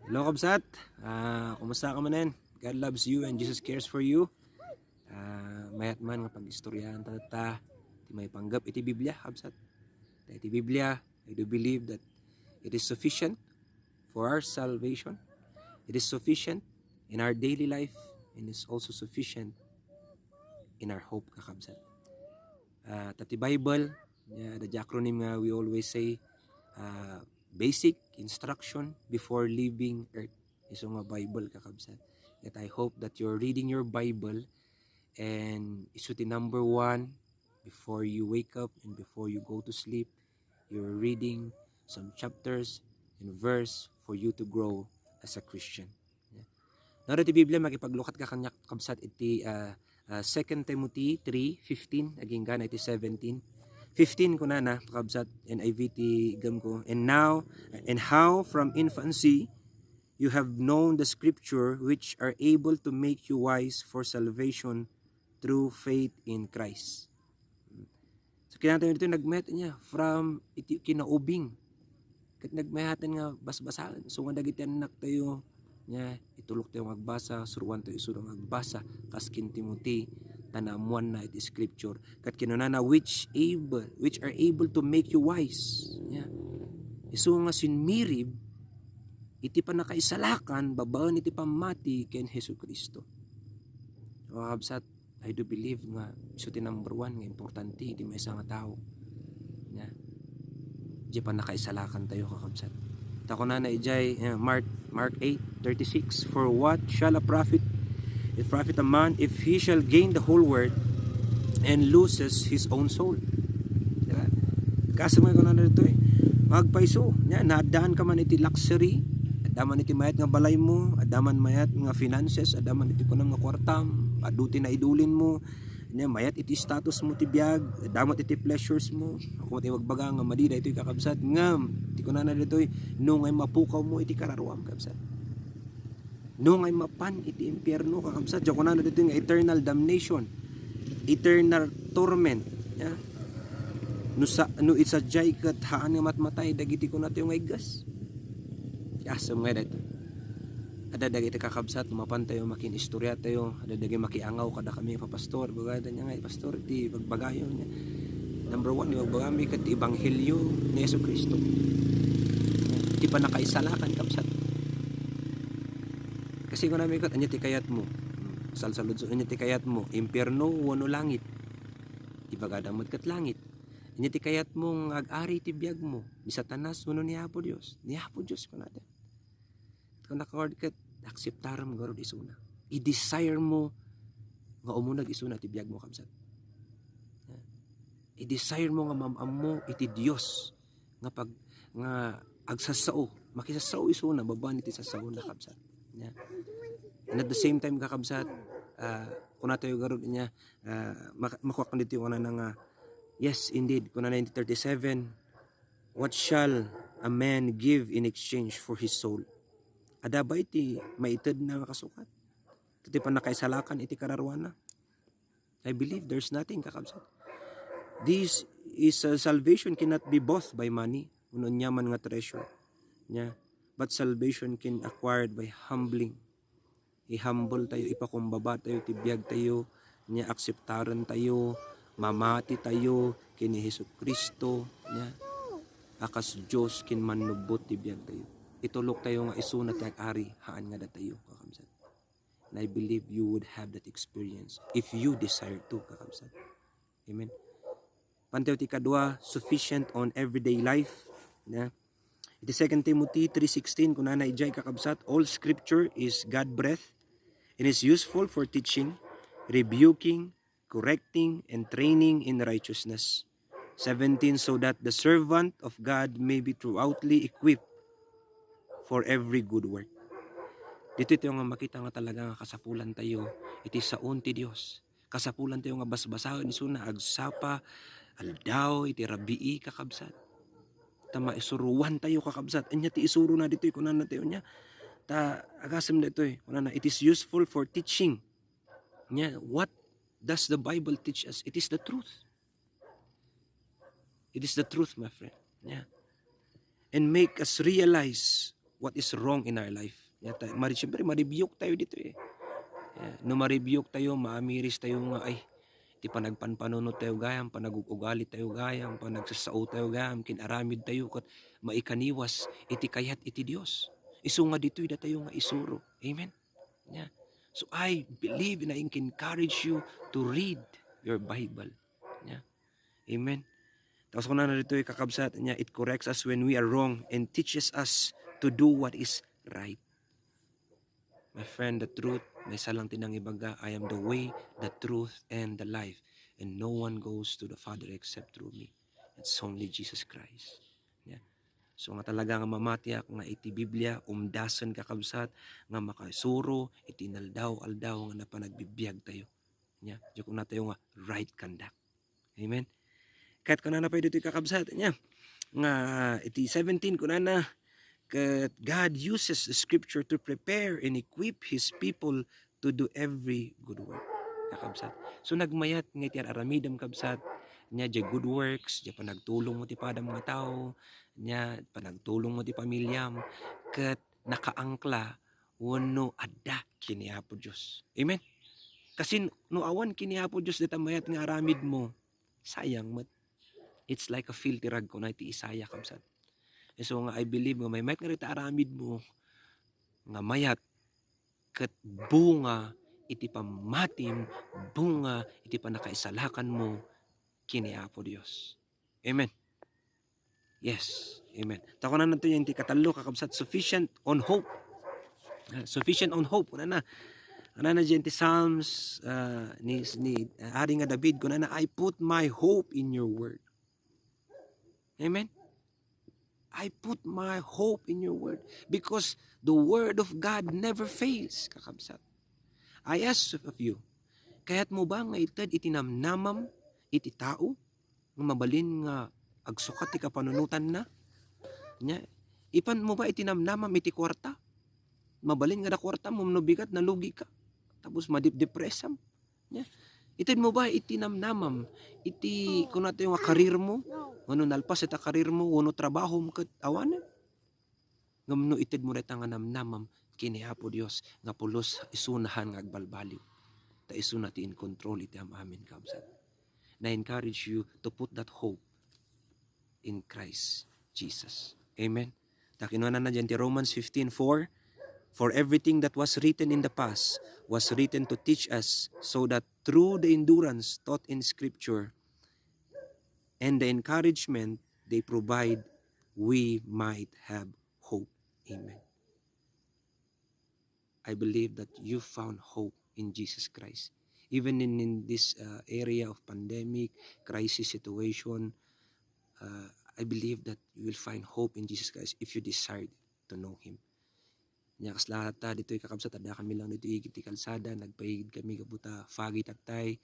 Hello, Kabsat. Kumusta ka manen? God loves you and Jesus cares for you. Mayat man nga pag-istoryahan ta ti may panggap iti Biblia, Kabsat. Iti Biblia, I do believe that it is sufficient for our salvation. It is sufficient in our daily life and is also sufficient in our hope, Kabsat. Tati Bible, the acronym nga we always say, basic instruction before leaving earth. Iso nga Bible, kakabsat. Yet I hope that you're reading your Bible and isuti number 1 before you wake up and before you go to sleep. You're reading some chapters and verse for you to grow as a Christian. Nara ti Biblia makipaglukat ka kanya kabsat iti 2 Timothy 3:15 aging gana iti 17. 15 ko na kabsat NIV ti gam ko. And how from infancy you have known the scripture which are able to make you wise for salvation through faith in Christ. So kinatay dito nagmet niya from iti kinaubing. Ket nagmayatan nga basbasan. So nga dagiti anak tayo nya itulok tayo magbasa, suruan tayo isuro magbasa kaskin Timothy tanamuan na iti scripture kat kinunana which are able to make you wise. Isu nga sinmirib iti panakaisalakan babaan iti pamati ken Hesukristo. O habsat I do believe nga isu ti number 1 nga importante iti maysa nga tao. Di panakaisalakan tayo kakabsat. Tako na ijay Mark 8:36 for what shall it profit a man if he shall gain the whole world and loses his own soul. Diba? Kasi mga kuno dito magpaiso nya nadaan ka man iti luxury, adaman iti mayat nga balay mo, adaman mayat nga finances, adaman iti kunang nga kwartam, aduti na idulin mo, nya mayat iti status mo ti biag, adamat iti pleasures mo. Ako ti wagbaga nga madida ito'y kakabsat ngam ti kunana dito'y no ngay mapukaw mo iti kararuam kabsat. No ngay mapan iti impyerno kakabsat. Diyo kunana dito'y nga eternal damnation, eternal torment. No itsadyay kat haan nga matmatay dagiti ko natin yung igas. Asam nga dito. Ada dagiti kakabsat mapan tayo makin istorya tayo, ada dagiti makiangaw kada kami papastor bagada nya nga pastor ti pagbagayo nya. Number 1 yung bagami kat ebanghelyo ni Jesucristo. Ti panakaisalakan kabsat. Kasi kung namin kat anya ti kayat mo. Salsalud anya ti kayat mo, impyerno wano langit. Ti bagadamot kat langit. Anya ti kayat mong ag-ari ti biag mo, ni Satanas wano ni Apo Dios. Ni Apo Dios ko natin. Kung nakaward kat akseptaram garod isuna. I-desire mo nga umunag isuna ti biag mo kabsat. I-desire mo nga mamam mo iti Dios nga pag nga agsasao, makisasao isuna baban iti sasao na kabsat. And at the same time kakabsat kung nato yung garod niya makuha kan dito yung nga yes, indeed. Kuna 1937, what shall a man give in exchange for his soul? Ada ba iti maitid na kasukat? Iti panakaisalakan iti kararwana? I believe there's nothing kakabsat. This is salvation cannot be bought by money. Unon yaman nga treasure. But salvation can acquired by humbling. I-humble tayo, ipakumbaba tayo, tibiyag tayo, akseptaran tayo, mamati tayo kini Hesukristo akas Dios kin manubot ti biag tayo. Itulok tayo nga isuna ti ag-ari haan nga datayo kakabsat. And I believe you would have that experience if you desire to kakabsat. Amen. Pantew ti kadua sufficient on everyday life. Iti 2 Timothy 3:16 kunana ijay kakabsat all scripture is God breathed and is useful for teaching, rebuking, correcting, and training in righteousness. 17 so that the servant of God may be throughoutly equipped for every good work. Dito ito nga makita nga talaga nga kasapulan tayo iti saon ti Dios. Kasapulan tayo nga basbasaon isuna agsapa aldaw iti rabii kakabsat. Tama isuruan tayo kakabsat. Anya ti isuro na dito kunan na tayo nya. Ta agasem dito kunan na it is useful for teaching. What does the Bible teach us? It is the truth. It is the truth, my friend. And make us realize what is wrong in our life. Siyempre, ma-rebuke tayo dito eh. No ma-rebuke tayo, maamiris tayo nga, ay, ti panagpanpanunod tayo gayam, panagugali tayo gayam, panagsasao tayo gayam, kinaramid tayo, kat maikaniwas, iti kayat iti Dios. Isu nga dito, ida tayo nga isuro. Amen? Yeah. So I believe and I encourage you to read your Bible. Yeah. Amen? Tapos kung na dito kakabsat niya, it corrects us when we are wrong and teaches us to do what is right. My friend, the truth, may salang tinang ibaga, I am the way, the truth, and the life. And no one goes to the Father except through me. It's only Jesus Christ. Yeah. So nga talaga nga mamatiak nga iti Biblia, umdasan kakabsat, nga makasuro, iti naldaw-aldaw nga napanagbibiyag tayo. Yeah. Diyo kung na tayo nga right conduct. Amen? Kahit kung na pwede ito kakabsat, yeah. Nga iti 17 kung na God uses the scripture to prepare and equip His people to do every good work. Kakabsat. So nagmayat nga iti aramidam kabsat, nya di good works, di panagtulong mo ti padam mga tao, nya panagtulong mo ti pamilyam, ket nakaangkla wano adda kini Apo Dios. Amen. Kasi no awan kini Apo Dios dita mayat nga aramid mo, sayang mat. It's like a filthy rag ko na iti Isaya kabsat. So nga I believe nga may mayat nga rita aramid mo nga mayat ket bunga iti pamatim, bunga iti panakaisalakan mo kini Apo Dios. Amen. Yes. Amen. Takunan nato yung iti katalo kakabsat, sufficient on hope. Sufficient on hope. Kuna na dyan ti Psalms ni Ari nga David, kuna na, I put my hope in your word. Amen. I put my hope in your word because the word of God never fails, kakabsat. I ask of you, kaya't mo ba nga itad itinamnamam iti tao nga mabalin nga agsukat ti kapanunutan na? Nya, ipan mo ba itinamnamam iti kwarta? Mabalin nga da kwarta mo bigat na lugi ka. Tapos madip-depressam. Nya, itad mo ba itinamnamam iti kuno nato yung karir mo? Wano nalpas ita karir mo, wano trabaho mo ket awanan. Ngamno itid mo reta nga namnamam kini Apo Dios nga pulos isunahan nga agbalbaliw. Ta isuna ti in control iti amin kabsat. Na encourage you to put that hope in Christ Jesus. Amen. Takinuan na dyan ti Romans 15:4. For everything that was written in the past was written to teach us, so that through the endurance taught in Scripture and the encouragement they provide, we might have hope. Amen. I believe that you found hope in Jesus Christ. Even in this area of pandemic, crisis situation, I believe that you will find hope in Jesus Christ if you decide to know Him. Nya kas lahat ta dito'y kakabsat, ada kami lang dito iti kalsada, nagpaigid kami kabuta, fagi tatay,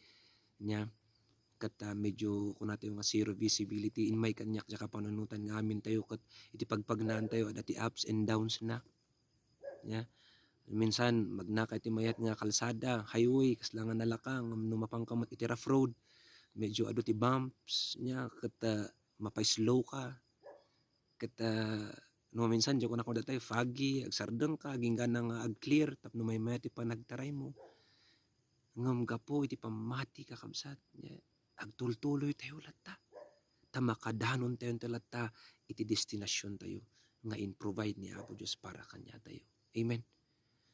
nya kat medyo kung natin yung zero visibility, in may kanyak tsaka panunutan nga amin tayo, kat iti pagpagnaan tayo, dati ups and downs na. Nya, minsan magnaka iti mayat nga kalsada, highway, kas lang nga nalakang, numapangkamot iti rough road, medyo ado ti bumps, nya kat mapay-slow ka, kat no minsan diyo ko na ko datay foggy, agsardeng ka, ginggan nga ag-clear, tapno may mayat iti panagtaray mo. Ngam gapo iti pamati kakabsat, nya agtultuloy tayo lata. Ta makadanon tayo lata iti destinasyon tayo nga in-provide ni Apo Diyos para kanya tayo. Amen.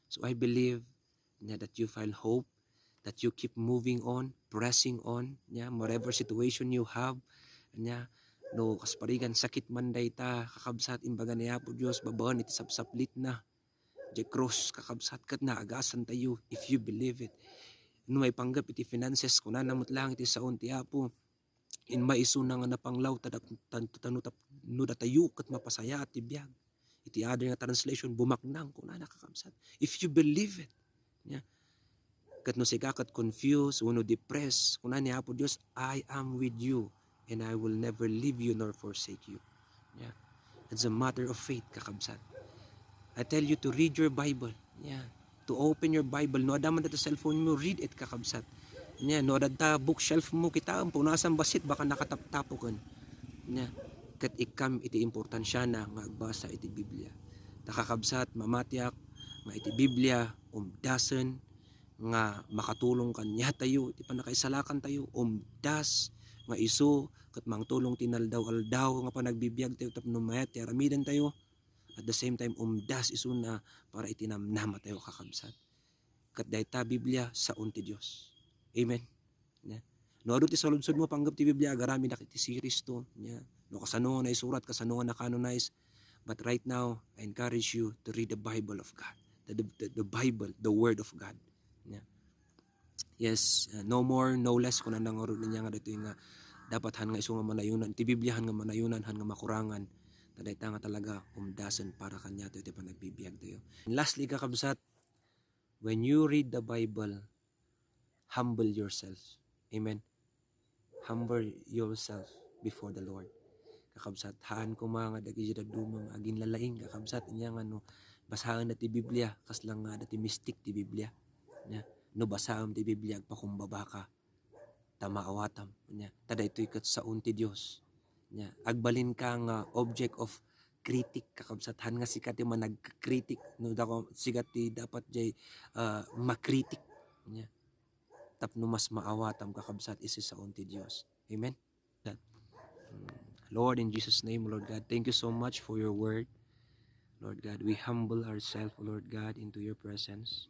So I believe nya that you find hope, that you keep moving on, pressing on, nya whatever situation you have, nya no kasparigan sakit man day ta kakabsat imbaga ni Apo Diyos, babahan iti sapsaplit na. Di cross kakabsat kat na agasan tayo if you believe it. No may panggap iti finances ko na namot lang iti saon ti Apo. In maiso na nga napanglaw tanutap no datayo kat mapasaya at tibiyag. Iti other nga translation bumaknang ko na nakakabsat. If you believe it. Yeah. Kat no siga kat confused, uno depressed, kuna ni Apo Diyos, I am with you and I will never leave you nor forsake you. Yeah. It's a matter of faith, kakabsat. I tell you to read your Bible. Yeah. To open your Bible. No adaman dito cellphone mo, read it, kakabsat. Yeah. No adada bookshelf mo, kita ang punasan basit, baka nakataptapukan. Yeah. Kat ikam iti importansya na nga agbasa iti Biblia. Takakabsat, mamatyak, nga iti Biblia, umdasen, nga makatulong kanya tayo, iti panakaisalakan tayo, umdas, nga iso, kat mangtulong tinaldaw-aldaw, nga panagbibiyag tayo, tapno mayat, aramidan tayo, at the same time, umdas iso na, para itinamnama tayo kakabsat. Kat dayta Biblia, sa unti Diyos. Amen. Yeah. No, ado ti saludsod mo, panggap ti Biblia, agarami na kiti series to. Yeah. No, kasano na isurat, kasano na canonize. But right now, I encourage you to read the Bible of God. The Bible, the Word of God. Yeah. Yes, no more, no less, kung nanangaro niya nga dito yung dapat han nga iso nga manayunan, ti Biblia han nga manayunan, han nga makurangan, tadayta nga talaga umdasan para kanya to iti panagbibiyag tayo. And lastly, kakabsat, when you read the Bible, humble yourself. Amen. Humble yourself before the Lord. Kakabsat, haan ko mga dagi dumang agin lalaing, kakabsat, niya nga no, basahan na ti Biblia, kaslang nga dati mystic ti Biblia. Yeah. No, basahan ti Biblia, agpakumbaba ka, tamaawatam. Yeah. Tada ito'y kat sa unti Diyos. Yeah. Agbalin ka nga object of critic, kakabsat, han nga sikat yung manag-critic, no, sikat ti dapat jay makritik. Yeah. Tapno mas maawatam, kakabsat, isi sa unti Diyos. Amen. Lord, in Jesus' name, Lord God, thank you so much for your word. Lord God, we humble ourselves, Lord God, into your presence.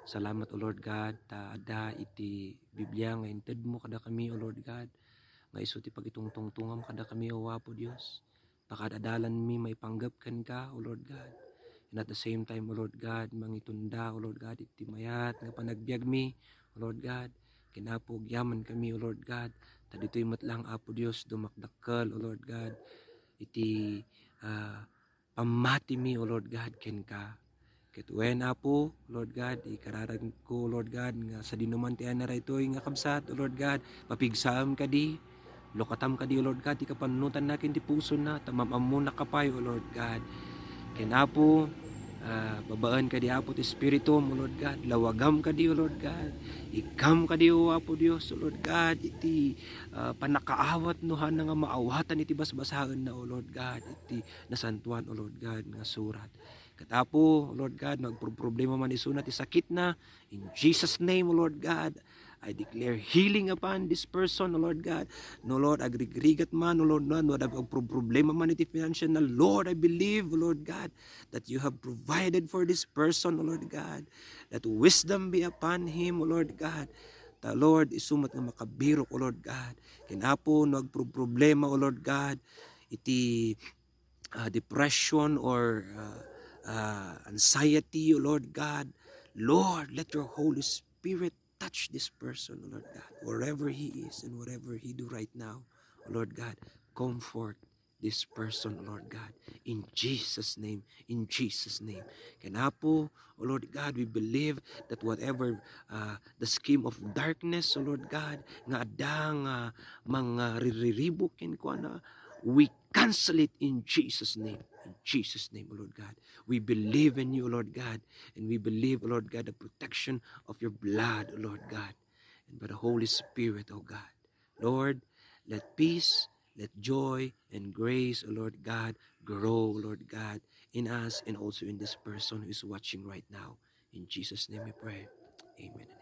Salamat, O Lord God, taada iti Biblia nga inted mo kada kami, O Lord God. Nga iso ti pagitungtungtungam kada kami, O Wapo Dios. Pakadadalan mi may panggapkan ka, O Lord God. And at the same time, O Lord God, mangitunda, O Lord God, iti mayat nga panagbiag mi, O Lord God. Kinapog yaman kami, O Lord God. Tadito'y matlang, Apo Dios, dumakdakkel, O Lord God. Iti pamati mi, O Lord God, ken ka. Kituwen Apo, Lord God, ikararag ko, Lord God, nga sa dinuman ti anara ito, nga kabsat, O Lord God, mapigsam ka di, lokatam ka di, O Lord God, ikapanunutan nakin ti puso na, tamamamuna ka pa, O Lord God. Ken Apo, babaan ka di Apo ti Espiritu mo, Lord God, lawagam ka di, O Lord God, ikam ka di, O Apo Dios, O Lord God, iti panakaawat no han nga maawatan iti basbasahan na, O Lord God, iti nasantuan, O Lord God, nga surat. Katapo, Lord God, magproblema man isunat isakit na. In Jesus' name, O Lord God, I declare healing upon this person, O Lord God. No, Lord, agrigrigat man, O Lord, no, problema man iti financial na, Lord, I believe, O Lord God, that you have provided for this person, O Lord God, that wisdom be upon him, O Lord God. Ta Lord, isumat nga makabiro, O Lord God. Kinapo, nagproblema, O Lord God, iti depression or anxiety, O Lord God. Lord, let your Holy Spirit touch this person, O Lord God, wherever he is and whatever he do right now, O Lord God. Comfort this person, O Lord God, in Jesus' name, in Jesus' name. Kanapo, O Lord God, we believe that whatever the scheme of darkness, O Lord God, nga adang mga ririribukin ko na, we cancel it in Jesus' name. In Jesus' name, O Lord God. We believe in you, O Lord God. And we believe, O Lord God, the protection of your blood, O Lord God. And by the Holy Spirit, O God. Lord, let peace, let joy, and grace, O Lord God, grow, Lord God, in us and also in this person who is watching right now. In Jesus' name we pray. Amen.